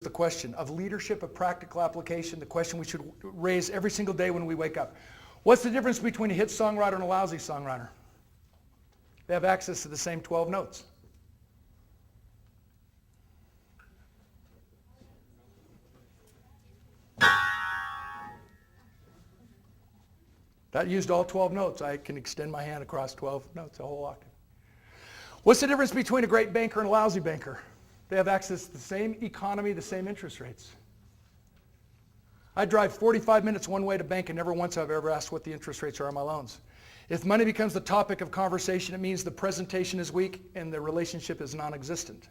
the question of leadership, of practical application, the question we should raise every single day when we wake up. What's the difference between a hit songwriter and a lousy songwriter? They have access to the same 12 notes. That used all 12 notes. I can extend my hand across 12 notes, a whole octave. What's the difference between a great banker and a lousy banker? They have access to the same economy, the same interest rates. I drive 45 minutes one way to bank, and never once have I ever asked what the interest rates are on my loans. If money becomes the topic of conversation, it means the presentation is weak and the relationship is non-existent.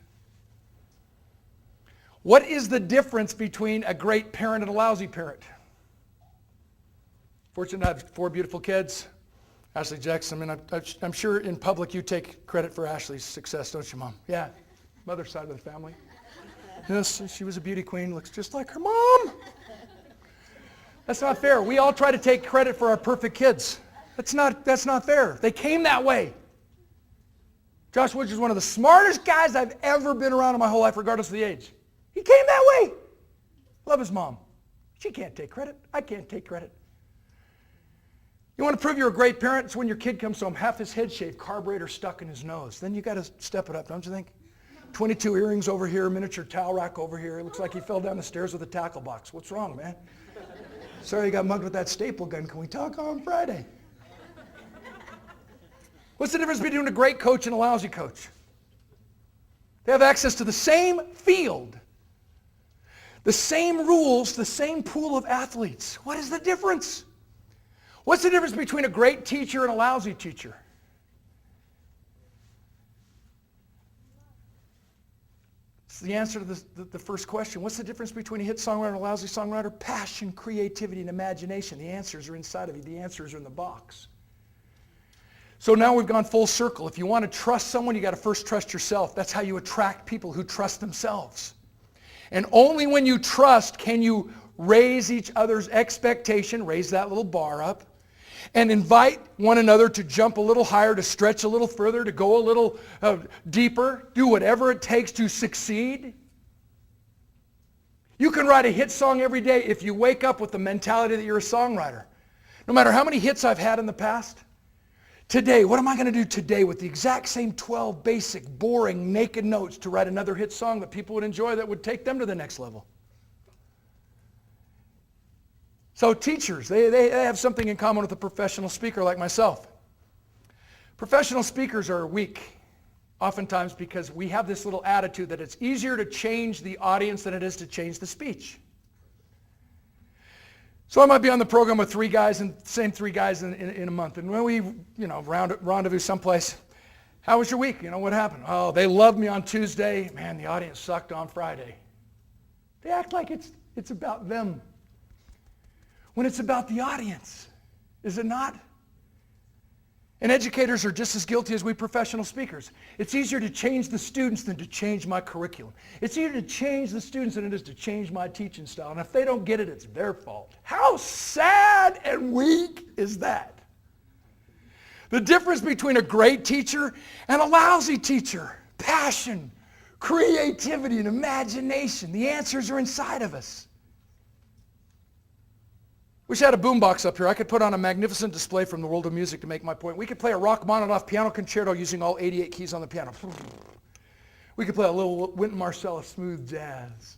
What is the difference between a great parent and a lousy parent? Fortunate to have 4 beautiful kids. Ashley Jackson, I mean, I'm sure in public you take credit for Ashley's success, don't you, Mom? Yeah, mother side of the family. Yes, she was a beauty queen, looks just like her mom. That's not fair. We all try to take credit for our perfect kids. That's not fair. They came that way. Josh Woods is one of the smartest guys I've ever been around in my whole life, regardless of the age. He came that way. Love his mom. She can't take credit. I can't take credit. You want to prove you're a great parent? It's when your kid comes home, half his head shaved, carburetor stuck in his nose. Then you got to step it up, don't you think? 22 earrings over here, miniature towel rack over here. It looks like he fell down the stairs with a tackle box. What's wrong, man? Sorry you got mugged with that staple gun. Can we talk on Friday? What's the difference between a great coach and a lousy coach? They have access to the same field, the same rules, the same pool of athletes. What is the difference? What's the difference between a great teacher and a lousy teacher? It's the answer to the first question. What's the difference between a hit songwriter and a lousy songwriter? Passion, creativity, and imagination. The answers are inside of you. The answers are in the box. So now we've gone full circle. If you want to trust someone, you got to first trust yourself. That's how you attract people who trust themselves. And only when you trust can you raise each other's expectation, raise that little bar up, and invite one another to jump a little higher, to stretch a little further, to go a little deeper, do whatever it takes to succeed. You can write a hit song every day if you wake up with the mentality that you're a songwriter. No matter how many hits I've had in the past, today, what am I going to do today with the exact same 12 basic, boring, naked notes to write another hit song that people would enjoy, that would take them to the next level? So teachers, they have something in common with a professional speaker like myself. Professional speakers are weak, oftentimes because we have this little attitude that it's easier to change the audience than it is to change the speech. So I might be on the program with 3 guys, and same 3 guys in a month. And when we, rendezvous someplace, how was your week? What happened? Oh, they loved me on Tuesday. Man, the audience sucked on Friday. They act like it's about them, when it's about the audience. Is it not? And educators are just as guilty as we professional speakers. It's easier to change the students than to change my curriculum. It's easier to change the students than it is to change my teaching style. And if they don't get it, it's their fault. How sad and weak is that? The difference between a great teacher and a lousy teacher: passion, creativity, and imagination. The answers are inside of us. Wish I had a boombox up here. I could put on a magnificent display from the world of music to make my point. We could play a Rachmaninoff piano concerto using all 88 keys on the piano. We could play a little Wynton Marsalis smooth jazz.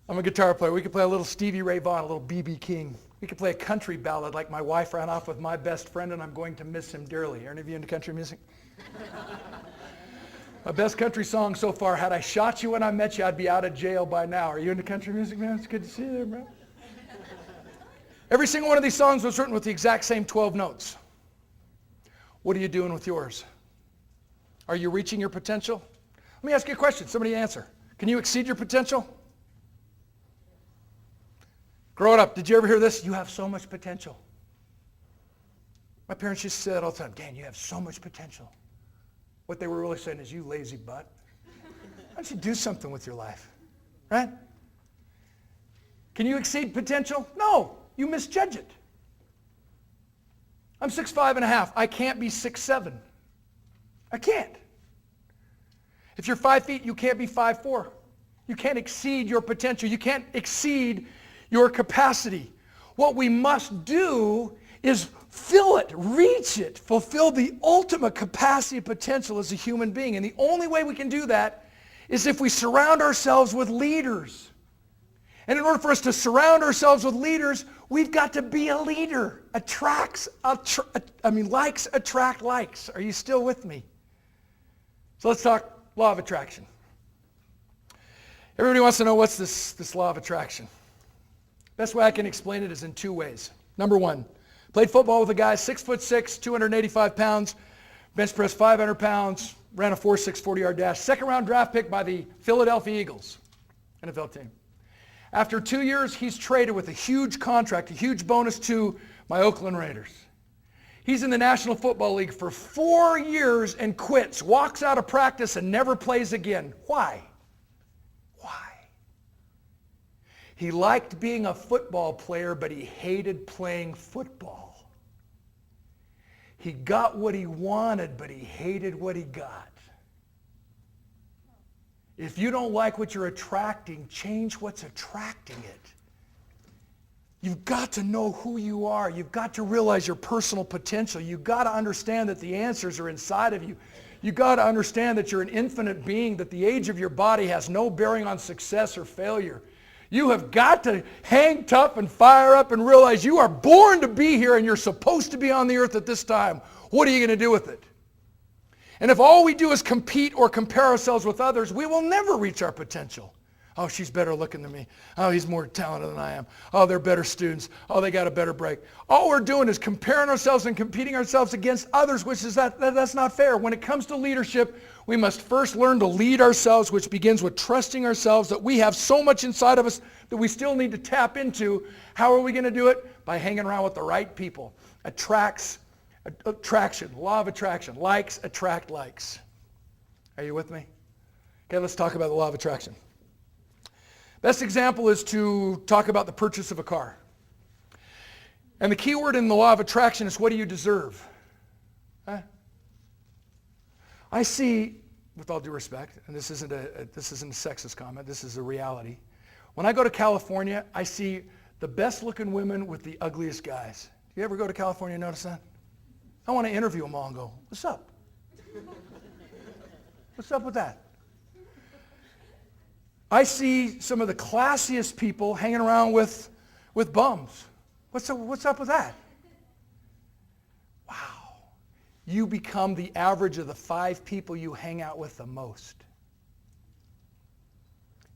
I'm a guitar player. We could play a little Stevie Ray Vaughan, a little B.B. King. We could play a country ballad like My Wife Ran Off with My Best Friend and I'm Going to Miss Him Dearly. Are any of you into country music? My best country song so far: Had I Shot You When I Met You, I'd Be Out of Jail by Now. Are you into country music, man? It's good to see you there, bro. Every single one of these songs was written with the exact same 12 notes. What are you doing with yours? Are you reaching your potential? Let me ask you a question. Somebody answer. Can you exceed your potential? Growing up, did you ever hear this? You have so much potential. My parents used to say that all the time. Dan, you have so much potential. What they were really saying is, you lazy butt. Why don't you do something with your life? Right? Can you exceed potential? No. You misjudge it. I'm 6'5.5". I can't be 6'7". I can't. If you're 5 feet, you can't be 5'4". You can't exceed your potential. You can't exceed your capacity. What we must do is fill it, reach it, fulfill the ultimate capacity and potential as a human being. And the only way we can do that is if we surround ourselves with leaders. And in order for us to surround ourselves with leaders, we've got to be a leader. Likes attract likes. Are you still with me? So let's talk law of attraction. Everybody wants to know what's this law of attraction. Best way I can explain it is in two ways. Number one, played football with a guy 6'6", 285 pounds, bench press 500 pounds, ran a 4.6 40-yard dash. Second round draft pick by the Philadelphia Eagles, NFL team. After 2 years, he's traded with a huge contract, a huge bonus to my Oakland Raiders. He's in the National Football League for 4 years and quits, walks out of practice and never plays again. Why? He liked being a football player, but he hated playing football. He got what he wanted, but he hated what he got. If you don't like what you're attracting, change what's attracting it. You've got to know who you are. You've got to realize your personal potential. You've got to understand that the answers are inside of you. You've got to understand that you're an infinite being, that the age of your body has no bearing on success or failure. You have got to hang tough and fire up and realize you are born to be here and you're supposed to be on the earth at this time. What are you going to do with it? And if all we do is compete or compare ourselves with others, we will never reach our potential. Oh, she's better looking than me. Oh, he's more talented than I am. Oh, they're better students. Oh, they got a better break. All we're doing is comparing ourselves and competing ourselves against others, which is that's not fair. When it comes to leadership, we must first learn to lead ourselves, which begins with trusting ourselves that we have so much inside of us that we still need to tap into. How are we going to do it? By hanging around with the right people. Attraction, law of attraction. Likes attract likes. Are you with me? Okay, let's talk about the law of attraction. Best example is to talk about the purchase of a car. And the key word in the law of attraction is, what do you deserve? Huh? I see, with all due respect, and this isn't a sexist comment, this is a reality. When I go to California, I see the best looking women with the ugliest guys. Do you ever go to California and notice that? I want to interview them all and go, what's up? What's up with that? I see some of the classiest people hanging around with bums. What's up with that? Wow. You become the average of the 5 people you hang out with the most.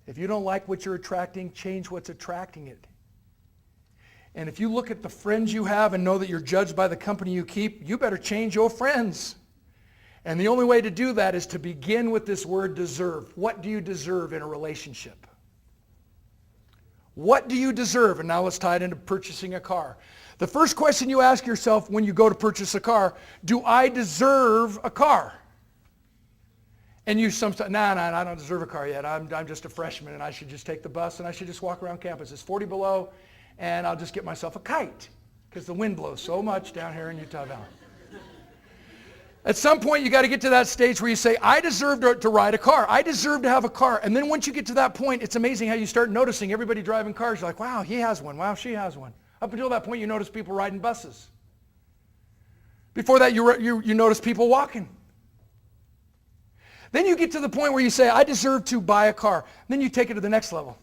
If you don't like what you're attracting, change what's attracting it. And if you look at the friends you have and know that you're judged by the company you keep, you better change your friends. And the only way to do that is to begin with this word deserve. What do you deserve in a relationship? What do you deserve? And now let's tie it into purchasing a car. The first question you ask yourself when you go to purchase a car, do I deserve a car? And you sometimes, no, I don't deserve a car yet. I'm just a freshman and I should just take the bus and I should just walk around campus. It's 40 below and I'll just get myself a kite because the wind blows so much down here in Utah Valley. At some point, you got to get to that stage where you say, I deserve to ride a car. I deserve to have a car. And then once you get to that point, it's amazing how you start noticing everybody driving cars. You're like, wow, he has one. Wow, she has one. Up until that point, you notice people riding buses. Before that, you notice people walking. Then you get to the point where you say, I deserve to buy a car. And then you take it to the next level.